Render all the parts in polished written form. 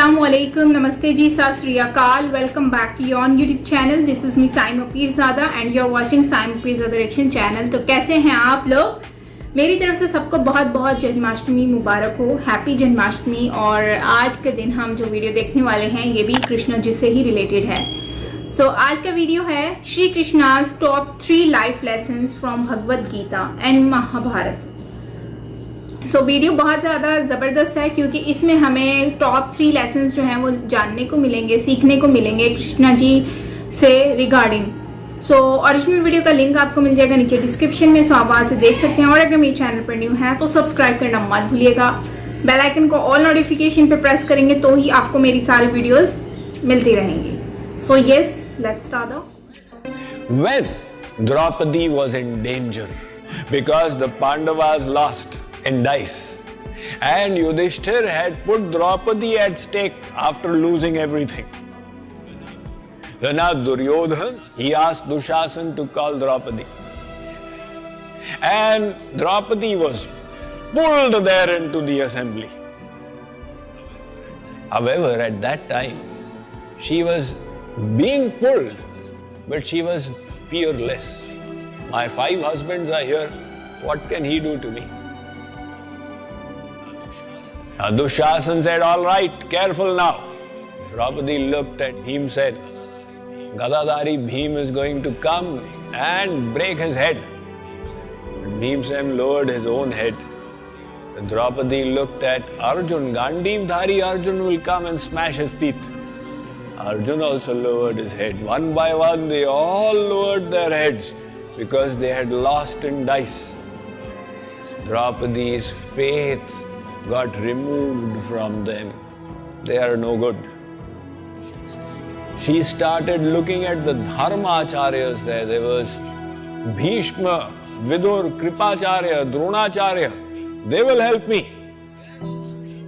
Assalamualaikum, Namaste ji, Sat Shri Akal. Welcome back to your YouTube channel. This is me Saima Pirzada and you're watching Saima Pirzada Reaction Channel. तो कैसे हैं आप लोग? मेरी तरफ से सबको बहुत बहुत जन्माष्टमी मुबारक हो, हैप्पी जन्माष्टमी। और आज के दिन हम जो वीडियो देखने वाले हैं ये भी कृष्ण जी से ही रिलेटेड है। आज का वीडियो है Shri Krishna's top 3 life lessons from Bhagavad Gita and Mahabharata. Video बहुत ज़्यादा ज़बरदस्त है क्योंकि इसमें हमें टॉप 3 लेसन्स जो हैं वो जानने को मिलेंगे, सीखने को मिलेंगे कृष्णा जी से रिगार्डिंग। ओरिजिनल वीडियो का लिंक आपको मिल जाएगा नीचे डिस्क्रिप्शन में, आप वहाँ से देख सकते हैं। और अगर मेरे चैनल पर न्यू है तो सब्सक्राइब करना मत भूलिएगा। बेल आइकन को ऑल नोटिफिकेशन पे प्रेस करेंगे तो ही आपको मेरी सारी वीडियोस मिलती रहेंगी। Yes, let's start off. When Draupadi was in danger because the Pandavas lost in dice and Yudhishthir had put Draupadi at stake after losing everything. Then Duryodhan, he asked Dushasan to call Draupadi. And Draupadi was pulled there into the assembly. However, at that time, she was being pulled, but she was fearless. My 5 husbands are here. What can he do to me? Now Dushasan said, all right, careful now. Draupadi looked at him, said, Gadadhari Bhim is going to come and break his head. But Bhimsen lowered his own head. Draupadi looked at Arjun. Gandhivdhari Arjun will come and smash his teeth. Arjun also lowered his head. One by one, they all lowered their heads because they had lost in dice. Draupadi's faith got removed from them. They are no good. She started looking at the Dharmacharyas there. There was Bhishma, Vidur, Kripacharya, Dronacharya. They will help me.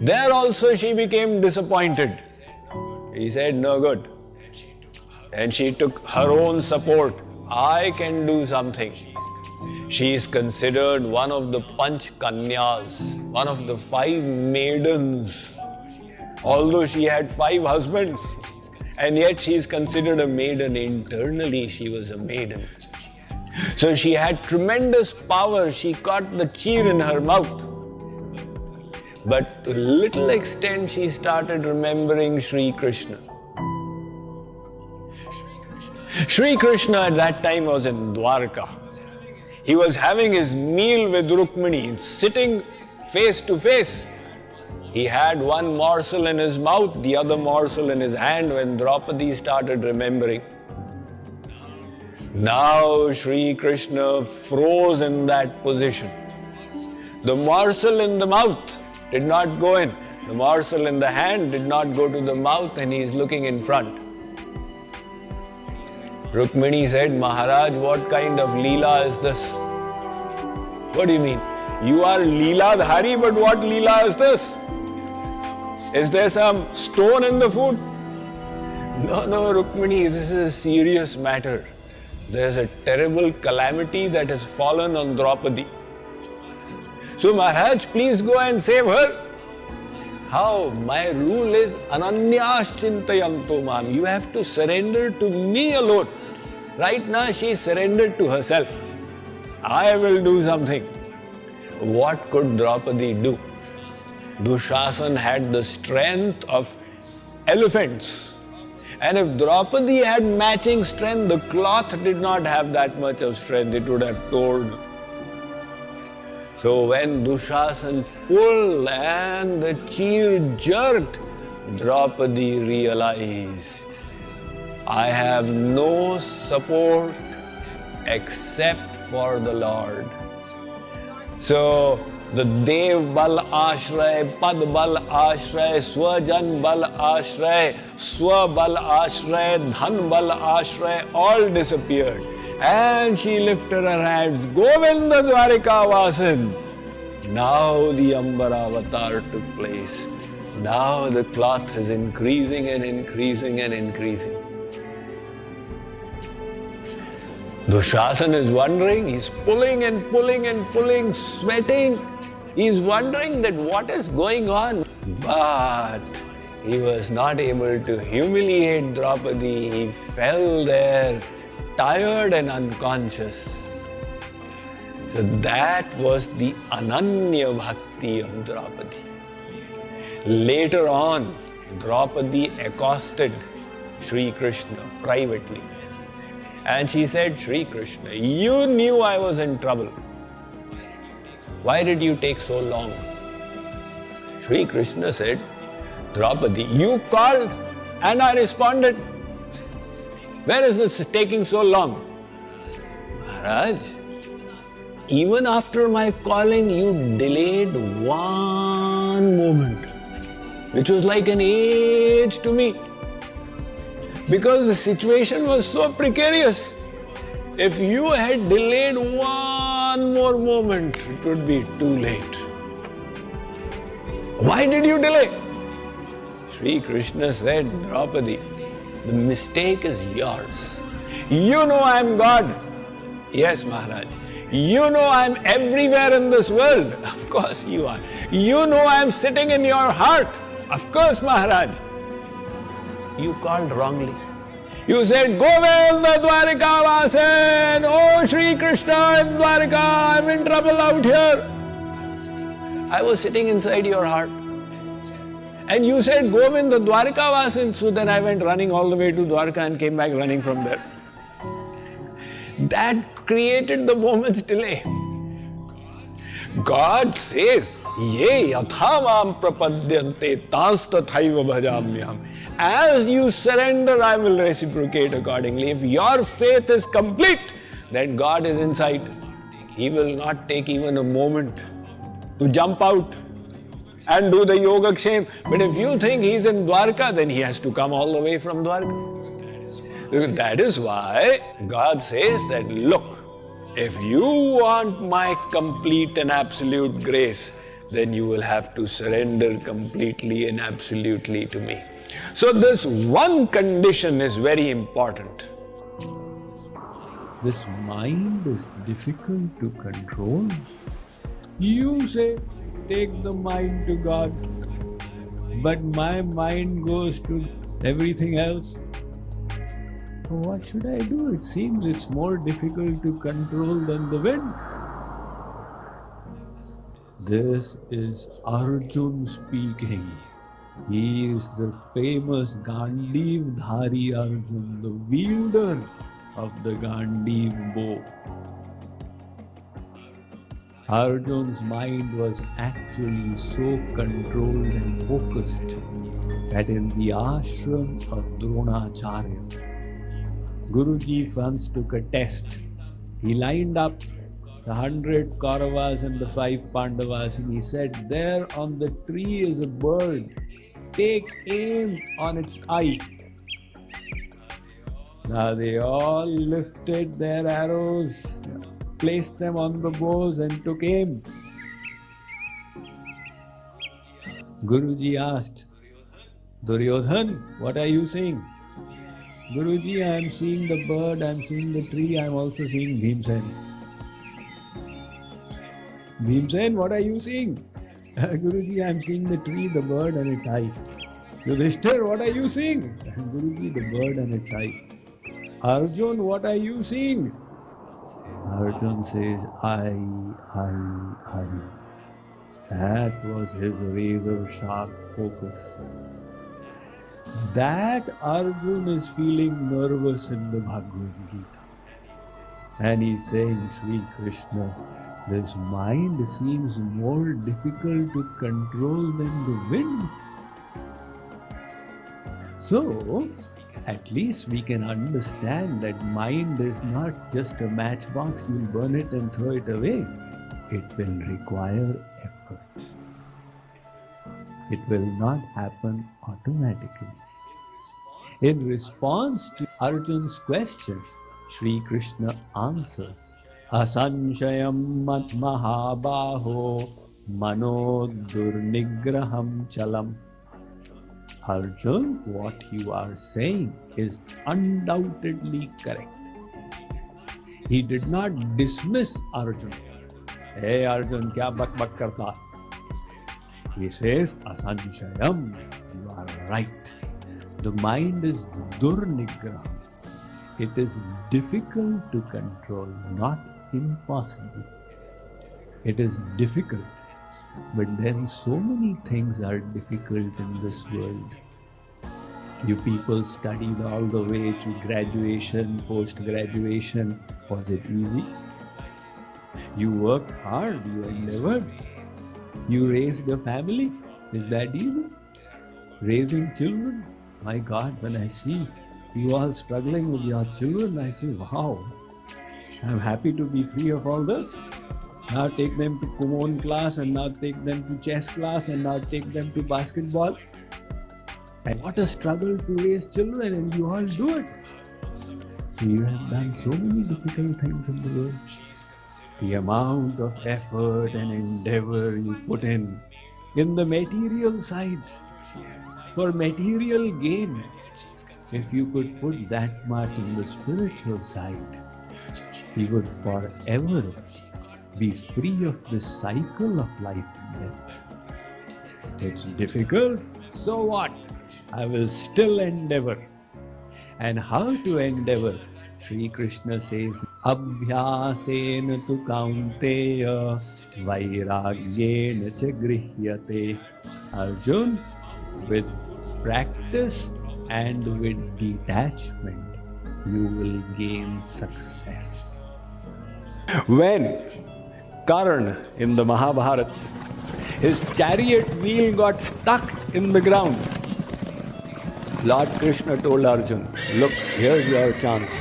There also she became disappointed. He said, no good. And she took her own support. I can do something. She is considered one of the Panch Kanyas, one of the 5 maidens. Although she had 5 husbands, and yet she is considered a maiden. Internally, she was a maiden. So she had tremendous power. She caught the cheer in her mouth. But to a little extent, she started remembering Shri Krishna. Shri Krishna at that time was in Dwarka. He was having his meal with Rukmini, sitting face to face. He had one morsel in his mouth, the other morsel in his hand when Draupadi started remembering. Now Shri Krishna froze in that position. The morsel in the mouth did not go in. The morsel in the hand did not go to the mouth, and he is looking in front. Rukmini said, Maharaj, what kind of Leela is this? What do you mean? You are Leeladhari, but what Leela is this? Is there some stone in the food? No, Rukmini, this is a serious matter. There's a terrible calamity that has fallen on Draupadi. So Maharaj, please go and save her. How? My rule is ananyas chintayanto mam. You have to surrender to me alone. Right now she is surrendered to herself. I will do something. What could Draupadi do? Dushasan had the strength of elephants. And if Draupadi had matching strength, the cloth did not have that much of strength. It would have torn. So when Dushasan pulled and the cheer jerked, Draupadi realized, I have no support except for the Lord. So the Dev Bal Ashray, Pad Bal Ashray, Swajan Bal Ashray, Swa Bal Ashray, Dhan Bal Ashray, all disappeared. And she lifted her hands, Govinda Dwarika Vasan. Now the Ambara avatar took place. Now the cloth is increasing and increasing and increasing. Dushasan is wondering, he's pulling and pulling and pulling, sweating. He's wondering that what is going on. But he was not able to humiliate Draupadi. He fell there, tired and unconscious. So that was the Ananya Bhakti of Draupadi. Later on, Draupadi accosted Shri Krishna privately. And she said, Shri Krishna, you knew I was in trouble. Why did you take so long? Shri Krishna said, Draupadi, you called and I responded. Where is this taking so long? Maharaj, even after my calling, you delayed one moment, which was like an age to me. Because the situation was so precarious. If you had delayed one more moment, it would be too late. Why did you delay? Shri Krishna said, Draupadi, the mistake is yours. You know I am God. Yes, Maharaj. You know I am everywhere in this world. Of course you are. You know I am sitting in your heart. Of course, Maharaj. You called wrongly. You said, Govinda Dwarika Vasen, oh Shri Krishna in Dwarika, I'm in trouble out here. I was sitting inside your heart. And you said, Govinda Dwarika Vasen, so then I went running all the way to Dwarka and came back running from there. That created the moment's delay. God says, Ye yathamam prapadyante tas tathaiva bhajamyam. As you surrender, I will reciprocate accordingly. If your faith is complete, then God is inside. He will not take even a moment to jump out and do the 𝐂𝐤 But if you think he's in Dwarka, then he has to come all the way from Dwarka. That is why God says that, look, if you want my complete and absolute grace, then you will have to surrender completely and absolutely to me. So this one condition is very important. This mind is difficult to control. You say, take the mind to God, but my mind goes to everything else. So what should I do? It seems it's more difficult to control than the wind. This is Arjun speaking. He is the famous Gandhivdhari Arjun, the wielder of the Gandiv bow. Arjun's mind was actually so controlled and focused that in the ashram of Dronacharya, Guruji once took a test. He lined up the 100 Kauravas and the 5 Pandavas and he said, there on the tree is a bird. Take aim on its eye. Now they all lifted their arrows, placed them on the bows and took aim. Guruji asked, Duryodhan, what are you seeing? Guruji, I am seeing the bird, I am seeing the tree, I am also seeing Bhimsen. Bhimsen, what are you seeing? Guruji, I am seeing the tree, the bird and its eye. Yudhishthir, what are you seeing? Guruji, the bird and its eye. Arjun, what are you seeing? Arjun says, I. That was his razor-sharp focus. That Arjun is feeling nervous in the Bhagavad Gita. And he's saying, Shri Krishna, this mind seems more difficult to control than the wind. So, at least we can understand that mind is not just a matchbox, you'll burn it and throw it away. It will require effort. It will not happen automatically. In response to Arjun's question, Shri Krishna answers, Asanshayam mat mahabaho mano durnigraham chalam. Arjun, what you are saying is undoubtedly correct. He did not dismiss Arjun. Hey Arjun, kya bak karta? He says, Asanshayam, you are right. The mind is durnigraha. It is difficult to control, not impossible. It is difficult, but then so many things are difficult in this world. You people studied all the way to graduation, post-graduation. Was it easy? You worked hard, you endeavored. You raised a family. Is that easy? Raising children? My God, when I see you all struggling with your children, I say, wow, I'm happy to be free of all this. Now take them to Kumon class, and now take them to chess class, and now take them to basketball. And what a struggle to raise children, and you all do it. So you have done so many difficult things in the world. The amount of effort and endeavor you put in the material side, for material gain. If you could put that much in the spiritual side, you would forever be free of this cycle of life and death. It's difficult, so what? I will still endeavor. And how to endeavor? Shri Krishna says, Abhyasena tu kaunteya vairagyena cha grihyate. Arjun, with practice and with detachment, you will gain success. When Karna in the Mahabharata, his chariot wheel got stuck in the ground, Lord Krishna told Arjun, look, here's your chance.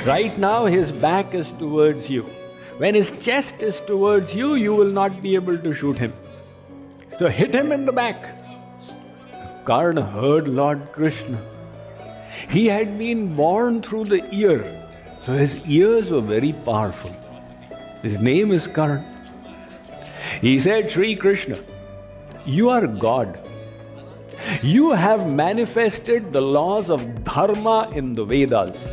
Right now his back is towards you. When his chest is towards you, you will not be able to shoot him. So hit him in the back. Karna heard Lord Krishna. He had been born through the ear, so his ears were very powerful. His name is Karna. He said, Shri Krishna, you are God. You have manifested the laws of dharma in the Vedas.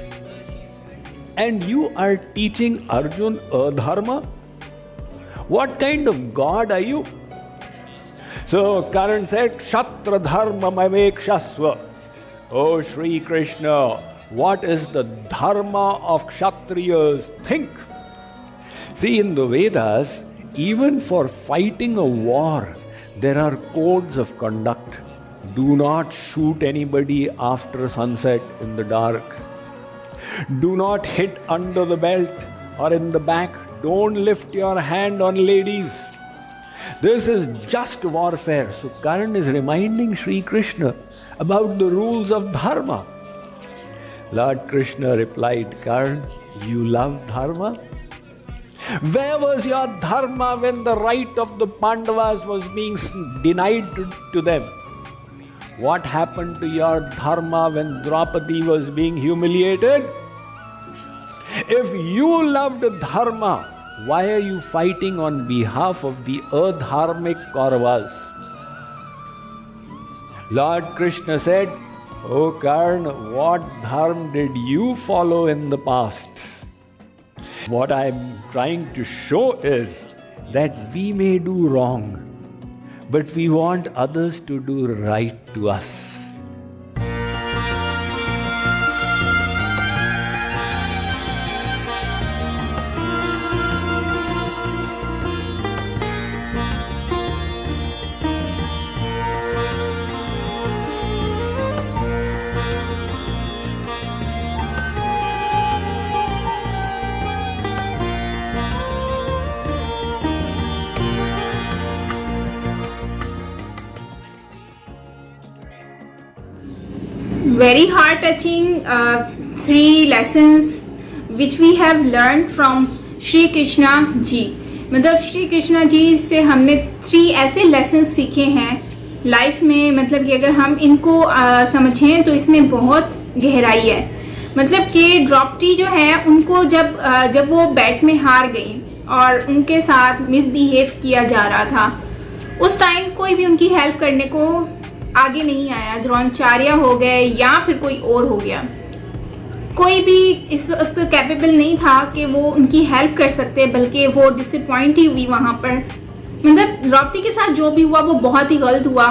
And you are teaching Arjun adharma? What kind of God are you? So Karna said, Kshatra dharma mamekshasva. Oh Shri Krishna, what is the dharma of Kshatriyas? Think. See, in the Vedas, even for fighting a war, there are codes of conduct. Do not shoot anybody after sunset in the dark. Do not hit under the belt or in the back. Don't lift your hand on ladies. This is just warfare. So Karna is reminding Shri Krishna about the rules of dharma. Lord Krishna replied, Karna, you love dharma? Where was your dharma when the right of the Pandavas was being denied to them? What happened to your dharma when Draupadi was being humiliated? If you loved dharma, why are you fighting on behalf of the adharmic Kauravas? Lord Krishna said, O Karna, what dharma did you follow in the past? What I am trying to show is that we may do wrong, but we want others to do right to us. Very heart-touching 3 lessons which we have learned from Shri Krishna ji. मतलब श्री कृष्णा जी से हमने 3 ऐसे lessons सीखे हैं life में. मतलब कि अगर हम इनको समझें तो इसमें बहुत गहराई है. मतलब कि द्रौपदी जो है उनको जब वो बैट में हार गई और उनके साथ मिसबिहेव किया जा रहा था, उस टाइम कोई भी उनकी हेल्प करने को आगे नहीं आया. द्रोणाचार्य हो गए या फिर कोई और हो गया, कोई भी इस वक्त कैपेबल नहीं था कि वो उनकी हेल्प कर सकते, बल्कि वो डिसअपॉइंट ही हुई वहाँ पर. मतलब द्रौपदी के साथ जो भी हुआ वो बहुत ही गलत हुआ.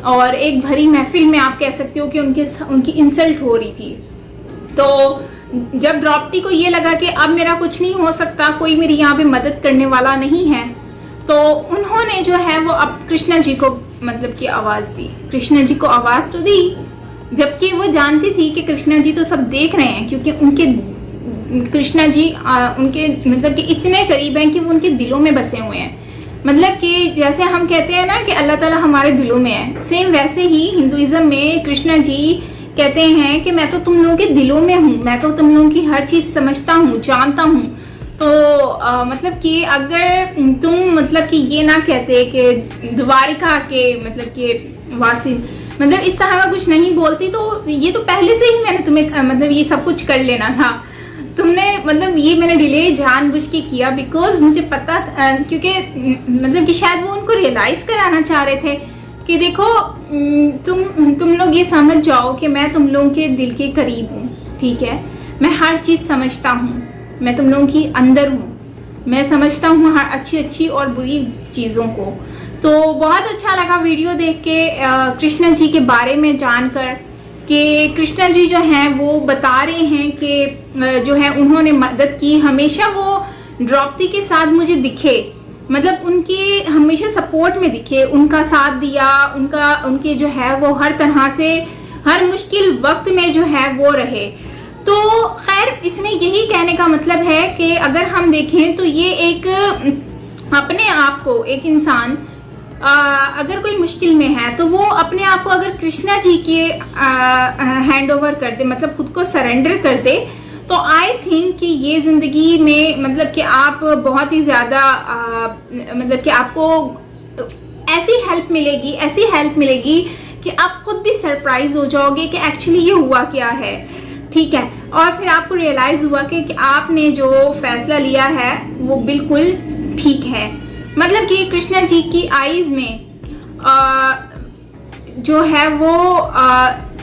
और एक भरी महफिल में आप कह सकते हो कि उनकी इंसल्ट हो रही थी। तो जब द्रौपदी को ये लगा कि अब मेरा कुछ नहीं हो सकता, कोई मेरी यहाँ पे मदद करने वाला नहीं है, तो उन्होंने जो है वो अब कृष्णा जी को मतलब कि आवाज़ दी, कृष्णा जी को आवाज़ तो दी, जबकि वो जानती थी कि कृष्णा जी तो सब देख रहे हैं, क्योंकि उनके कृष्णा जी उनके मतलब कि इतने करीब हैं कि वो उनके दिलों में बसे हुए हैं। मतलब कि जैसे हम कहते हैं ना कि अल्लाह ताला हमारे दिलों में है, सेम वैसे ही हिंदुइज्म में कृष्णा जी कहते हैं कि मैं तो तुम लोगों के दिलों में हूँ, मैं तो तुम लोगों की हर चीज़ समझता हूँ, जानता हूँ। तो मतलब कि अगर तुम मतलब कि ये ना कहते कि द्वारिका के मतलब कि वासी मतलब इस तरह का कुछ नहीं बोलती, तो ये तो पहले से ही मैंने तुम्हें मतलब ये सब कुछ कर लेना था। तुमने मतलब ये मैंने डिले जानबूझ के किया, बिकॉज मुझे पता क्योंकि मतलब कि शायद वो उनको रियलाइज़ कराना चाह रहे थे कि देखो तुम लोग ये समझ जाओ कि मैं तुम लोगों के दिल के करीब हूँ, ठीक है, मैं हर चीज़ समझता हूँ, मैं तुम लोगों की अंदर हूँ, मैं समझता हूँ हर अच्छी और बुरी चीज़ों को। तो बहुत अच्छा लगा वीडियो देख के कृष्णा जी के बारे में जानकर कि कृष्णा जी जो हैं वो बता रहे हैं कि जो है उन्होंने मदद की, हमेशा वो द्रौपदी के साथ मुझे दिखे, मतलब उनकी हमेशा सपोर्ट में दिखे, उनका साथ दिया, उनके जो है वो हर तरह से हर मुश्किल वक्त में जो है वो रहे। तो खैर इसमें यही कहने का मतलब है कि अगर हम देखें तो ये एक अपने आप को एक इंसान अगर कोई मुश्किल में है तो वो अपने आप को अगर कृष्णा जी के हैंड ओवर कर दे, मतलब खुद को सरेंडर कर दे, तो आई थिंक कि ये ज़िंदगी में मतलब कि आप बहुत ही ज़्यादा मतलब कि आपको ऐसी हेल्प मिलेगी कि आप खुद भी सरप्राइज हो जाओगे कि एक्चुअली ये हुआ क्या है, ठीक है। और फिर आपको रियलाइज़ हुआ कि आपने जो फैसला लिया है वो बिल्कुल ठीक है। मतलब कि कृष्णा जी की आईज में जो है वो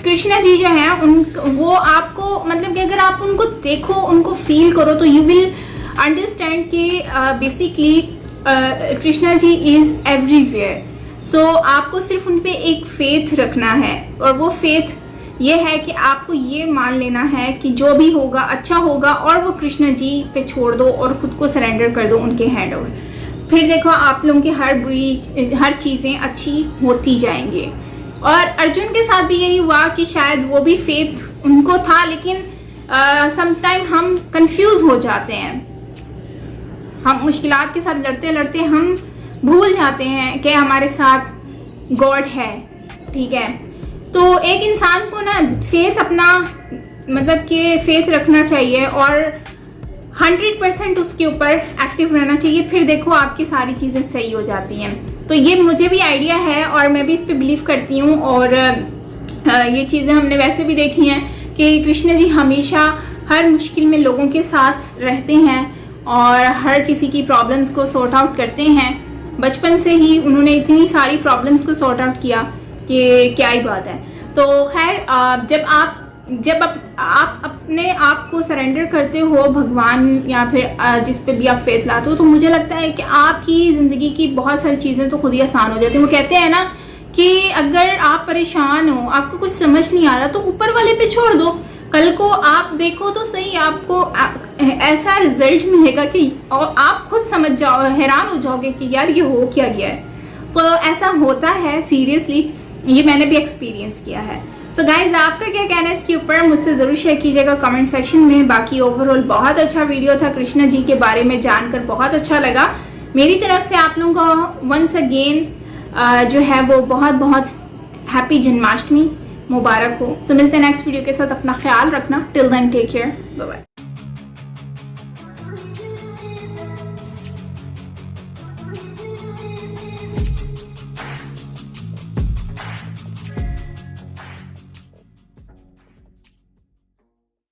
कृष्णा जी जो है वो आपको मतलब कि अगर आप उनको देखो, उनको फील करो, तो यू विल अंडरस्टैंड कि basically Krishna ji is everywhere. So आपको सिर्फ उन पे एक फेथ रखना है, और वो फेथ ये है कि आपको ये मान लेना है कि जो भी होगा अच्छा होगा, और वो कृष्णा जी पे छोड़ दो और खुद को सरेंडर कर दो उनके हैंड ओवर। फिर देखो आप लोगों की हर चीज़ें अच्छी होती जाएंगी। और अर्जुन के साथ भी यही हुआ कि शायद वो भी फेथ उनको था, लेकिन समटाइम हम कंफ्यूज हो जाते हैं, हम मुश्किलात के साथ लड़ते लड़ते हम भूल जाते हैं कि हमारे साथ गॉड है, ठीक है। तो एक इंसान को ना फेथ अपना मतलब कि फेथ रखना चाहिए और 100% उसके ऊपर एक्टिव रहना चाहिए, फिर देखो आपकी सारी चीज़ें सही हो जाती हैं। तो ये मुझे भी आइडिया है और मैं भी इस पर बिलीव करती हूँ, और ये चीज़ें हमने वैसे भी देखी हैं कि कृष्ण जी हमेशा हर मुश्किल में लोगों के साथ रहते हैं और हर किसी की प्रॉब्लम्स को सॉर्ट आउट करते हैं। बचपन से ही उन्होंने इतनी सारी प्रॉब्लम्स को सॉर्ट आउट किया कि क्या ही बात है। तो खैर जब आप अपने आप को सरेंडर करते हो भगवान या फिर जिस पे भी आप फेथ लाते हो, तो मुझे लगता है कि आपकी ज़िंदगी की बहुत सारी चीज़ें तो खुद ही आसान हो जाती हैं। वो कहते हैं ना कि अगर आप परेशान हो, आपको कुछ समझ नहीं आ रहा, तो ऊपर वाले पे छोड़ दो, कल को आप देखो तो सही, आपको ऐसा रिजल्ट मिलेगा कि और आप खुद समझ जाओ, हैरान हो जाओगे कि यार ये हो क्या गया है। तो ऐसा होता है, सीरियसली ये मैंने भी एक्सपीरियंस किया है। तो गाइज आपका क्या कहना है इसके ऊपर मुझसे ज़रूर शेयर कीजिएगा कमेंट सेक्शन में। बाकी ओवरऑल बहुत अच्छा वीडियो था, कृष्ण जी के बारे में जानकर बहुत अच्छा लगा। मेरी तरफ से आप लोगों को वंस अगेन जो है वो बहुत बहुत हैप्पी जन्माष्टमी मुबारक हो। तो मिलते हैं नेक्स्ट वीडियो के साथ, अपना ख्याल रखना। Till then take care, bye bye.